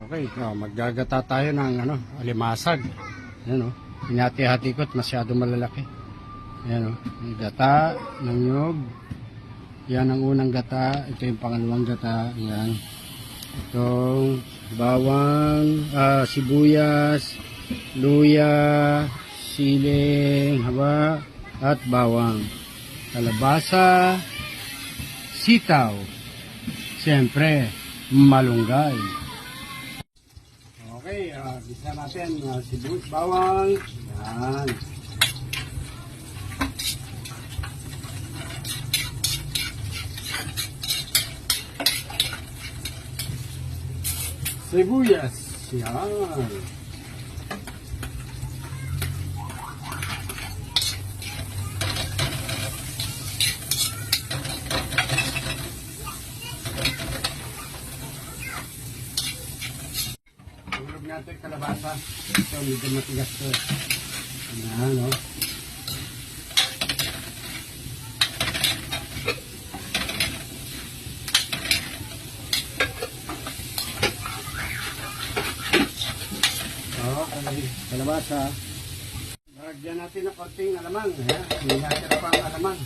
Okay, maggagata tayo ng alimasag. Ayan hinati-hati ko at masyado malalaki. Ayan yung gata ng nyug. Yan ang unang gata. Ito yung pangalawang gata. Ayan. Itong bawang, sibuyas, luya, siling, haba, at bawang. Kalabasa, sitaw. Siyempre, malunggay. Okay, bisa natin sibuyas, bawang. Yan. Sibuyas. Yan. Tulog natin kalabasa. Ito, medyo matigas to. Ayan, kalabasa. Lagyan natin ng konting alamang. Hindi natin pa ang alamang.